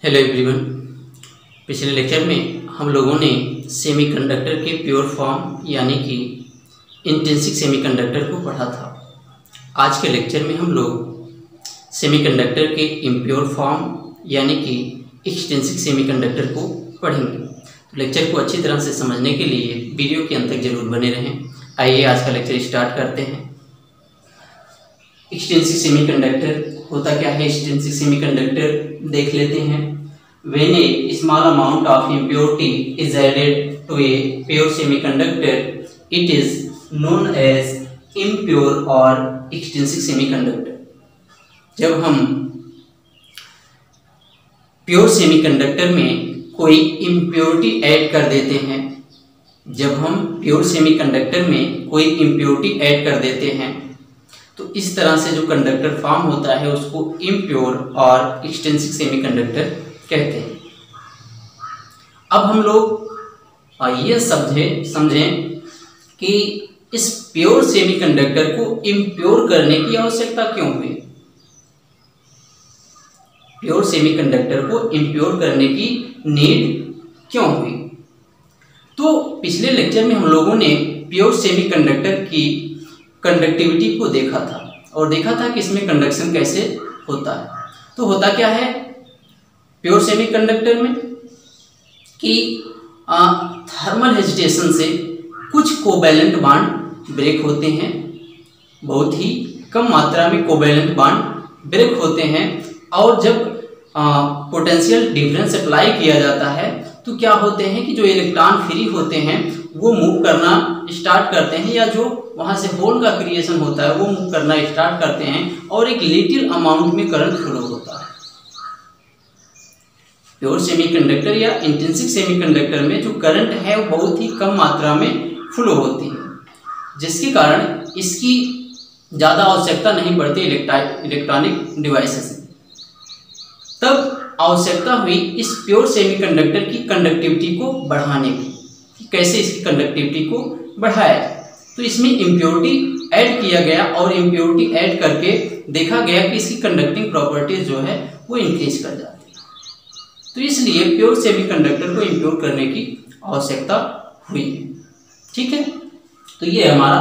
Hello everyone. पिछले lecture में हम लोगों ने सेमीकंडक्टर के प्योर फॉर्म यानी कि इंट्रिंसिक सेमीकंडक्टर को पढ़ा था। आज के लेक्चर में हम लोग सेमीकंडक्टर के इम्प्योर फॉर्म यानी कि एक्सट्रिंसिक सेमीकंडक्टर को पढ़ेंगे। तो लेक्चर को अच्छी तरह से समझने के लिए वीडियो के अंत तक जरूर बने रहें। आइए आज का लेक्चर स्टार्ट करते हैं। एक्सट्रिंसिक सेमीकंडक्टर होता क्या है? एक्सट्रिंसिक सेमीकंडक्टर देख लेते हैं। When a small amount of impurity is added to a pure semiconductor, it is known as impure or extrinsic semiconductor। जब हम प्योर सेमीकंडक्टर में कोई इम्प्योरिटी ऐड कर देते हैं, तो इस तरह से जो कंडक्टर फॉर्म होता है उसको इम्प्योर और एक्सट्रिंसिक सेमीकंडक्टर कहते हैं। अब हम लोग ये समझें कि इस प्योर सेमीकंडक्टर को इम्प्योर करने की आवश्यकता क्यों हुई। प्योर सेमीकंडक्टर को इम्प्योर करने की नीड क्यों हुई? तो पिछले लेक्चर में हम लोगों ने प्योर सेमीकंडक्टर की कंडक्टिविटी को देखा था और देखा था कि इसमें कंडक्शन कैसे होता है। तो होता क्या है प्योर सेमीकंडक्टर में कि थर्मल हेजिटेशन से कुछ कोवैलेंट बॉन्ड ब्रेक होते हैं, बहुत ही कम मात्रा में कोवैलेंट बॉन्ड ब्रेक होते हैं, और जब पोटेंशियल डिफरेंस अप्लाई किया जाता है तो क्या होते हैं कि जो इलेक्ट्रॉन फ्री होते हैं वो मूव करना स्टार्ट करते हैं, या जो वहाँ से होल का क्रिएशन होता है वो मूव करना स्टार्ट करते हैं और एक लिटिल अमाउंट में करंट फ्लो होता है। प्योर सेमीकंडक्टर या इंट्रिंसिक सेमीकंडक्टर में जो करंट है वो बहुत ही कम मात्रा में फ्लो होती है, जिसके कारण इसकी ज़्यादा आवश्यकता नहीं पड़ती इलेक्ट्रॉनिक डिवाइसेस में। तब आवश्यकता हुई इस प्योर सेमीकंडक्टर की कंडक्टिविटी को बढ़ाने की, कि कैसे इसकी कंडक्टिविटी को बढ़ाया जाए। तो इसमें इम्प्योरिटी ऐड किया गया और इम्प्योरिटी ऐड करके देखा गया कि इसकी कंडक्टिंग प्रॉपर्टीज जो है वो इंक्रीज कर जाती है। तो इसलिए प्योर सेमीकंडक्टर को इम्प्योर करने की आवश्यकता हुई है। ठीक है, तो ये हमारा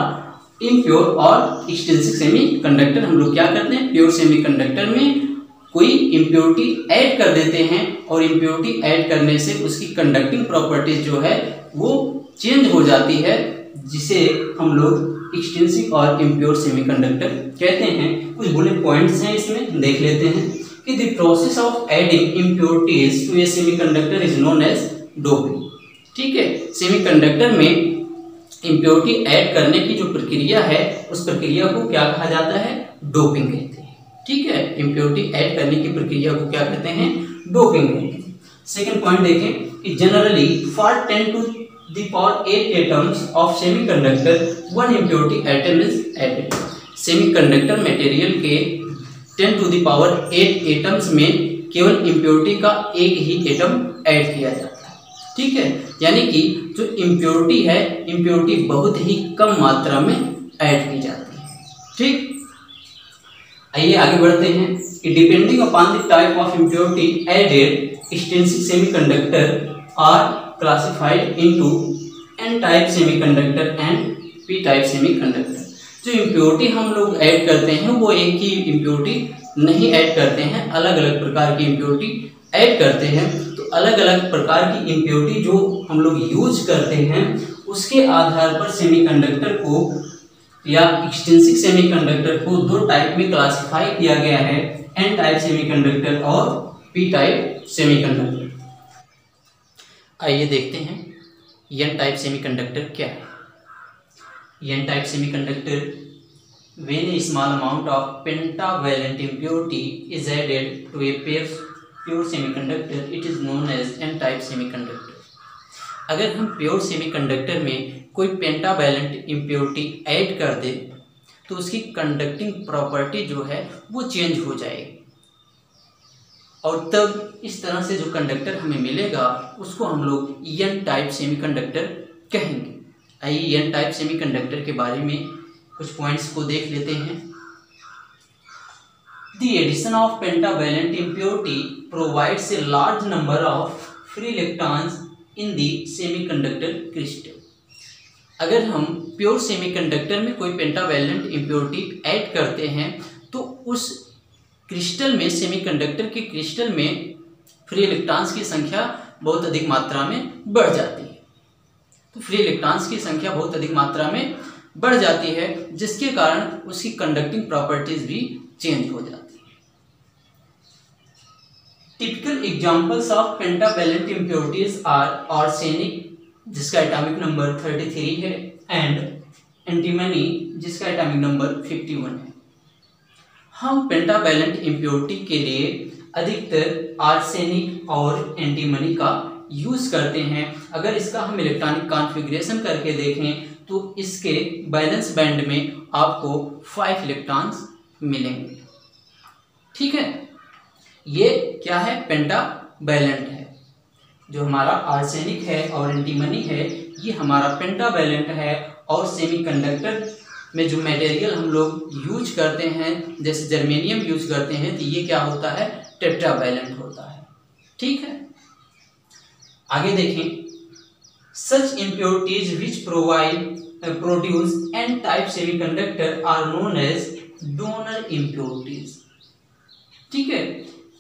इम्प्योर और एक्सट्रिंसिक सेमीकंडक्टर। हम लोग क्या करते हैं, प्योर सेमीकंडक्टर में कोई इम्प्योरिटी ऐड कर देते हैं और इम्प्योरिटी ऐड करने से उसकी कंडक्टिंग प्रॉपर्टीज जो है वो चेंज हो जाती है, जिसे हम लोग एक्सट्रिंसिक और इम्प्योर सेमीकंडक्टर कहते हैं। कुछ बुलेट पॉइंट्स हैं इसमें, देख लेते हैं कि the process of adding impurities to a semiconductor is known as doping. ठीक है, सेमीकंडक्टर में इम्प्योरिटी ऐड करने की जो प्रक्रिया है उस प्रक्रिया को क्या कहा जाता है? डोपिंग कहते हैं। ठीक है, इम्प्योरिटी ऐड करने की प्रक्रिया को क्या कहते हैं? डोपिंग कहते हैं। सेकंड पॉइंट देखें कि generally for 10 to the power 8 atoms of semiconductor one impurity atom is added। Semiconductor material के 10 to the power 8 एटम्स में केवल इम्प्योरिटी का एक ही एटम ऐड किया जाता है। ठीक है, यानी कि जो इम्प्योरिटी है, इम्प्योरिटी बहुत ही कम मात्रा में ऐड की जाती है। ठीक, आइए आगे बढ़ते हैं कि depending upon the type of impurity added extrinsic semiconductor are classified into n type semiconductor and p type semiconductor. जो इम्प्योरिटी हम लोग ऐड करते हैं वो एक ही इम्प्योरिटी नहीं ऐड करते हैं, अलग अलग प्रकार की इम्प्योरिटी ऐड करते हैं। तो अलग अलग प्रकार की इम्प्योरिटी जो हम लोग यूज करते हैं उसके आधार पर सेमीकंडक्टर को या एक्सट्रिंसिक सेमीकंडक्टर को दो टाइप में क्लासिफाई किया गया है, एन टाइप सेमीकंडक्टर और पी टाइप सेमीकंडक्टर। आइए देखते हैं एन टाइप सेमीकंडक्टर क्या है। N type semiconductor when a small amount of pentavalent impurity is added to a pure semiconductor it is known as n type semiconductor. अगर हम pure semiconductor में कोई pentavalent impurity add कर दे तो उसकी conducting property जो है वो चेंज हो जाएगी, और तब इस तरह से जो कंडक्टर हमें मिलेगा उसको हम लोग एन टाइप सेमीकंडक्टर कहेंगे। आइए एन टाइप सेमीकंडक्टर के बारे में कुछ पॉइंट्स को देख लेते हैं। The addition of pentavalent impurity provides a large number of free electrons in the semiconductor crystal. अगर हम प्योर सेमीकंडक्टर में कोई पेंटावैलेंट इम्प्योरिटी ऐड करते हैं तो उस क्रिस्टल में, सेमीकंडक्टर के क्रिस्टल में फ्री इलेक्ट्रॉन्स की संख्या बहुत अधिक मात्रा में बढ़ जाती है। तो फ्री इलेक्ट्रॉन्स की संख्या बहुत अधिक मात्रा में बढ़ जाती है, जिसके कारण उसकी कंडक्टिंग प्रॉपर्टीज भी चेंज हो जाती है। Typical examples of pentavalent impurities are arsenic, जिसका एटॉमिक नंबर 33 है, एंड एंटीमनी, जिसका एटॉमिक नंबर 51 है। हम पेंटावैलेंट इम्प्योरिटी के लिए अधिकतर आर्सेनिक और एंटीमनी का यूज करते हैं। अगर इसका हम इलेक्ट्रॉनिक कॉन्फ़िगरेशन करके देखें तो इसके बैलेंस बैंड में आपको 5 इलेक्ट्रॉन्स मिलेंगे। ठीक है, ये क्या है? पेंटावैलेंट है। जो हमारा आर्सेनिक है और एंटीमनी है, ये हमारा पेंटावैलेंट है। और सेमीकंडक्टर में जो मटेरियल हम लोग यूज करते हैं, जैसे जर्मेनियम यूज करते हैं, तो ये क्या होता है? टेट्रावैलेंट होता है। ठीक है, आगे देखें। Such impurities which produce n type semiconductor are known as donor impurities. ठीक है,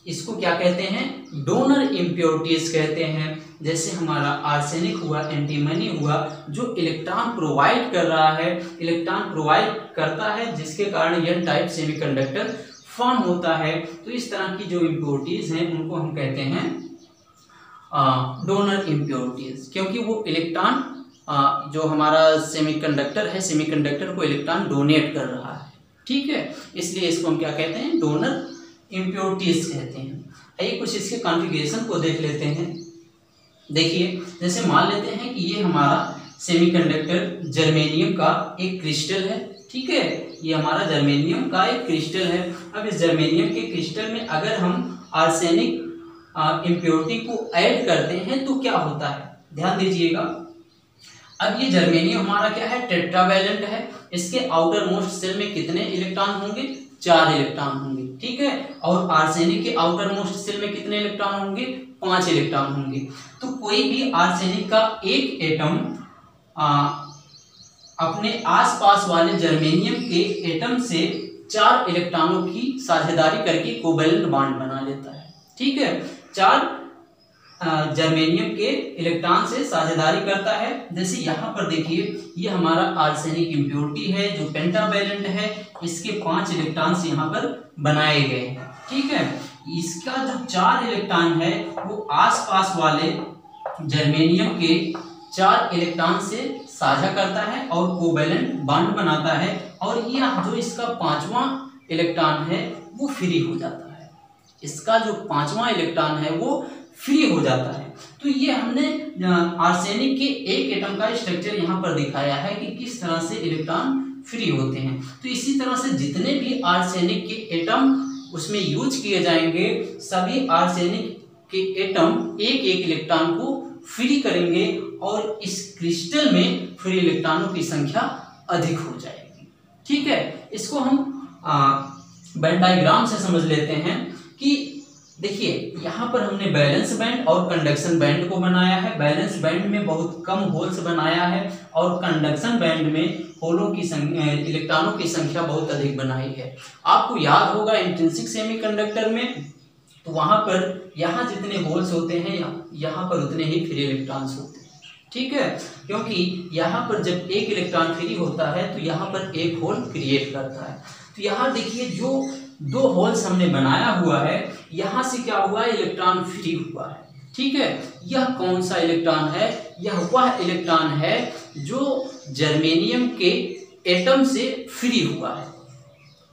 इसको क्या कहते हैं? डोनर इम्प्योरिटीज कहते हैं। जैसे हमारा आर्सेनिक हुआ, एंटीमनी हुआ, जो इलेक्ट्रॉन प्रोवाइड कर रहा है, इलेक्ट्रॉन प्रोवाइड करता है, जिसके कारण एन टाइप सेमीकंडक्टर फॉर्म होता है। तो इस तरह की जो इम्प्योरिटीज हैं उनको हम कहते हैं डोनर इम्प्योरिटीज, क्योंकि वो इलेक्ट्रॉन जो हमारा सेमीकंडक्टर है, सेमीकंडक्टर को इलेक्ट्रॉन डोनेट कर रहा है। ठीक है, इसलिए इसको हम क्या कहते हैं? डोनर इम्प्योरिटीज कहते हैं। आइए कुछ इसके कॉन्फ़िगरेशन को देख लेते हैं। देखिए, जैसे मान लेते हैं कि ये हमारा सेमीकंडक्टर जर्मेनियम का एक क्रिस्टल है। ठीक है, ये हमारा जर्मेनियम का एक क्रिस्टल है। अब इस जर्मेनियम के क्रिस्टल में अगर हम आर्सेनिक इम्प्योरिटी को ऐड करते हैं तो क्या होता है? ध्यान दीजिएगा। अब ये जर्मेनियम हमारा क्या है? टेट्रावैलेंट है। इसके आउटर मोस्ट सेल में कितने इलेक्ट्रॉन होंगे? 4 इलेक्ट्रॉन होंगे। ठीक है, और आर्सेनिक के आउटर मोस्ट सेल में कितने इलेक्ट्रॉन होंगे? 5 इलेक्ट्रॉन होंगे। तो कोई भी आर्सेनिक का एक एटम अपने आसपास वाले जर्मेनियम के एटम से 4 इलेक्ट्रॉनों की साझेदारी करके कोवैलेंट बॉन्ड बना लेता है। ठीक है, 4 जर्मेनियम के इलेक्ट्रॉन से साझेदारी करता है। जैसे यहाँ पर देखिए, ये हमारा आर्सेनिक इम्प्योरिटी है जो पेंटावैलेंट है। इसके 5 इलेक्ट्रॉन्स यहाँ पर बनाए गए हैं। ठीक है, इसका जो 4 इलेक्ट्रॉन है वो आसपास वाले जर्मेनियम के 4 इलेक्ट्रॉन से साझा करता है और कोवैलेंट बॉन्ड बनाता है। और यह जो इसका 5वां इलेक्ट्रॉन है वो फ्री हो जाता है। इसका जो 5वां इलेक्ट्रॉन है वो फ्री हो जाता है। तो ये हमने आर्सेनिक के एक एटम का स्ट्रक्चर यहाँ पर दिखाया है कि किस तरह से इलेक्ट्रॉन फ्री होते हैं। तो इसी तरह से जितने भी आर्सेनिक के एटम उसमें यूज किए जाएंगे, सभी आर्सेनिक के एटम एक एक इलेक्ट्रॉन को फ्री करेंगे और इस क्रिस्टल में फ्री इलेक्ट्रॉनों की संख्या अधिक हो जाएगी। ठीक है, इसको हम बैंड डायग्राम से समझ लेते हैं कि देखिए, यहाँ पर हमने बैलेंस बैंड और कंडक्शन बैंड को बनाया है। बैलेंस बैंड में बहुत कम होल्स बनाया है और कंडक्शन बैंड में होलों की संख्या, इलेक्ट्रॉनों की संख्या बहुत अधिक बनाई है। आपको याद होगा इंट्रिंसिक सेमीकंडक्टर में, तो वहाँ पर यहाँ जितने होल्स होते हैं यहाँ पर उतने ही फ्री इलेक्ट्रॉन्स होते हैं। ठीक है, क्योंकि यहाँ पर जब एक इलेक्ट्रॉन फ्री होता है तो यहाँ पर एक होल क्रिएट करता है। तो यहाँ देखिए, जो 2 होल्स हमने बनाया हुआ है, यहाँ से क्या हुआ? इलेक्ट्रॉन फ्री हुआ है। ठीक है, यह कौन सा इलेक्ट्रॉन है? यह वह इलेक्ट्रॉन है जो जर्मेनियम के एटम से फ्री हुआ है।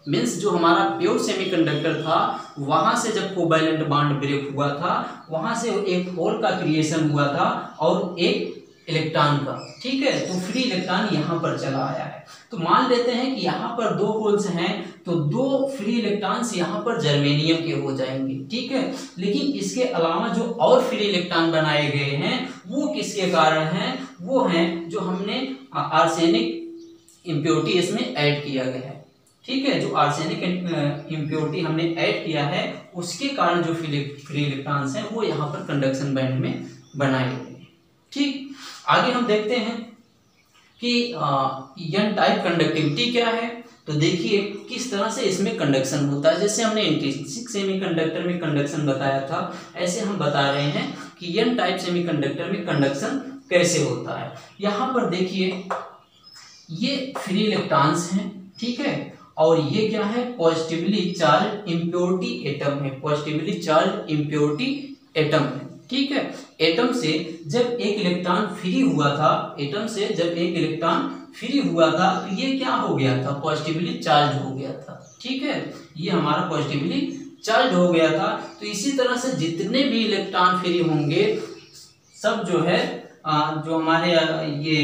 मीन्स जो हमारा प्योर सेमीकंडक्टर था, वहाँ से जब कोवैलेंट बॉन्ड ब्रेक हुआ था, वहाँ से एक होल का क्रिएशन हुआ था और एक इलेक्ट्रॉन का। ठीक है, तो फ्री इलेक्ट्रॉन यहाँ पर चला आया है। तो मान लेते हैं कि यहाँ पर 2 होल्स हैं, तो 2 फ्री इलेक्ट्रॉन्स यहाँ पर जर्मेनियम के हो जाएंगे। ठीक है, लेकिन इसके अलावा जो और फ्री इलेक्ट्रॉन बनाए गए हैं वो किसके कारण हैं? वो हैं जो हमने आर्सेनिक इम्प्योरिटी इसमें ऐड किया गया है। ठीक है, जो आर्सेनिक इम्प्योरिटी हमने ऐड किया है उसके कारण जो फ्री इलेक्ट्रॉन्स हैं वो यहाँ पर कंडक्शन बैंड में बनाए गए। ठीक, आगे हम देखते हैं कि एन टाइप कंडक्टिविटी क्या है। तो देखिए किस तरह से इसमें कंडक्शन होता है। जैसे हमने इंट्रिंसिक सेमीकंडक्टर में कंडक्शन बताया था, ऐसे हम बता रहे हैं कि एन टाइप सेमीकंडक्टर में कंडक्शन कैसे होता है। यहाँ पर देखिए ये फ्री इलेक्ट्रॉन्स हैं, ठीक है, और ये क्या है, पॉजिटिवली चार्ज इम्प्योरिटी एटम है, पॉजिटिवली चार्ज इम्प्योरिटी एटम है। ठीक है, एटम से जब एक इलेक्ट्रॉन फ्री हुआ था, एटम से जब एक इलेक्ट्रॉन फ्री हुआ था तो ये क्या हो गया था, पॉजिटिवली चार्ज हो गया था। ठीक है, ये हमारा पॉजिटिवली चार्ज हो गया था। तो इसी तरह से जितने भी इलेक्ट्रॉन फ्री होंगे सब जो है जो हमारे ये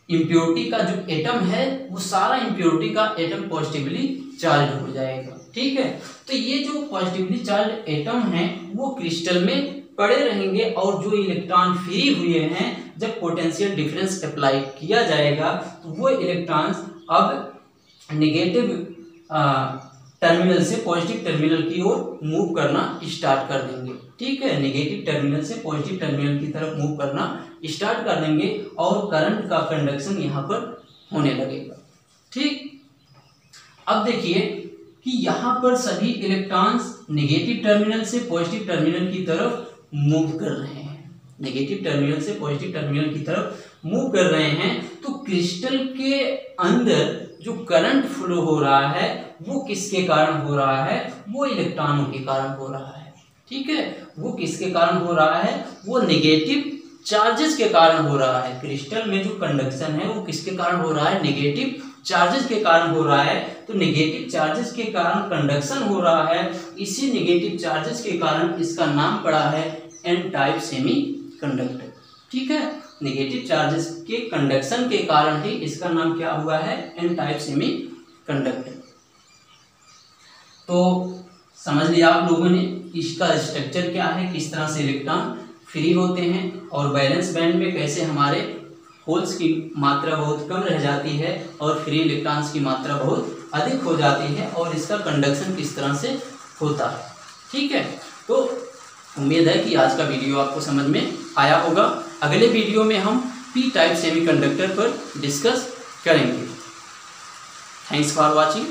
इम्प्योरिटी का जो एटम है वो सारा इम्प्योरिटी का एटम पॉजिटिवली चार्ज हो जाएगा। ठीक है, तो ये जो पॉजिटिवली चार्ज एटम है वो क्रिस्टल में पड़े रहेंगे और जो इलेक्ट्रॉन फ्री हुए हैं जब पोटेंशियल डिफरेंस अप्लाई किया जाएगा तो वो इलेक्ट्रॉन्स अब नेगेटिव टर्मिनल से पॉजिटिव टर्मिनल की ओर मूव करना स्टार्ट कर देंगे। ठीक है, नेगेटिव टर्मिनल से पॉजिटिव टर्मिनल की तरफ मूव करना स्टार्ट कर देंगे और करंट का कंडक्शन यहाँ पर होने लगेगा। ठीक, अब देखिए कि यहाँ पर सभी इलेक्ट्रॉन्स नेगेटिव टर्मिनल से पॉजिटिव टर्मिनल की तरफ मूव कर रहे हैं, नेगेटिव टर्मिनल से पॉजिटिव टर्मिनल की तरफ मूव कर रहे हैं। तो क्रिस्टल के अंदर जो करंट फ्लो हो रहा है वो किसके कारण हो रहा है, वो इलेक्ट्रॉनों के कारण हो रहा है। ठीक है, वो किसके कारण हो रहा है, वो नेगेटिव चार्जेस के कारण हो रहा है। क्रिस्टल में जो कंडक्शन है वो किसके कारण हो रहा है, नेगेटिव चार्जेस के कारण हो रहा है। तो नेगेटिव चार्जेस के कारण कंडक्शन हो रहा है, इसी नेगेटिव चार्जेस के कारण इसका नाम पड़ा है एन टाइप सेमीकंडक्टर। ठीक है, नेगेटिव चार्जेस के कंडक्शन के कारण ही इसका नाम क्या हुआ है, एन टाइप सेमीकंडक्टर। तो समझ लिया आप लोगों ने इसका स्ट्रक्चर क्या है, किस तरह से इलेक्ट्रॉन फ्री होते हैं और बैलेंस बैंड में कैसे हमारे होल्स की मात्रा बहुत कम रह जाती है और फ्री इलेक्ट्रॉन्स की मात्रा बहुत अधिक हो जाती है और इसका कंडक्शन किस तरह से होता है। ठीक है, तो उम्मीद है कि आज का वीडियो आपको समझ में आया होगा। अगले वीडियो में हम पी टाइप सेमीकंडक्टर पर डिस्कस करेंगे। Thanks for watching.